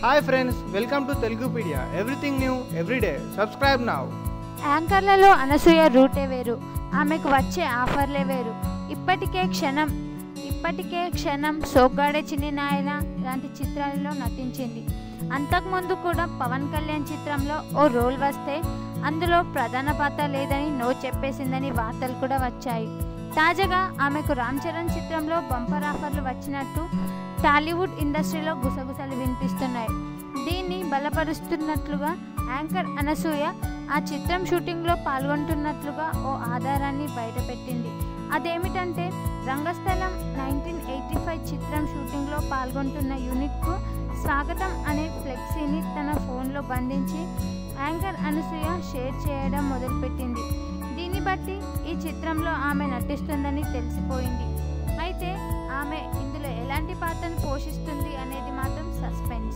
Hi friends, welcome to Telugupedia. Everything new everyday. Subscribe now. యాంకర్లలో అనసూయ రూటే వేరు, ఆమెకు వచ్చే ఆఫర్లే వేరు. ఇప్పటికే క్షణం, సోగ్గాడే చిన్ని నాయన లాంటి చిత్రాలలో నటించింది. అంతకుముందు కూడా పవన్ కళ్యాణ్ చిత్రంలో ఓ రోల్ వస్తే అందులో ప్రధాన పాత్ర లేదని నో చెప్పేసిందని వార్తలు కూడా వచ్చాయి. తాజాగా ఆమెకు రామ్ చరణ్ చిత్రంలో బంపర్ ఆఫర్లు వచ్చినట్టు టాలీవుడ్ ఇండస్ట్రీలో గుసగుసలు వినిపిస్తున్నాయి. దీన్ని బలపరుస్తున్నట్లుగా యాంకర్ అనసూయ ఆ చిత్రం షూటింగ్లో పాల్గొంటున్నట్లుగా ఓ ఆధారాన్ని బయటపెట్టింది. అదేమిటంటే రంగస్థలం 1985 చిత్రం షూటింగ్లో పాల్గొంటున్న యూనిట్కు స్వాగతం అనే ఫ్లెక్సీని తన ఫోన్లో బంధించి యాంకర్ అనసూయ షేర్ చేయడం మొదలుపెట్టింది. దీన్ని బట్టి ఈ చిత్రంలో ఆమె నటిస్తుందని తెలిసిపోయింది. అయితే ఆమె ఇందులో ఎలాంటి పాత్రను పోషిస్తుంది అనేది మాత్రం సస్పెన్స్.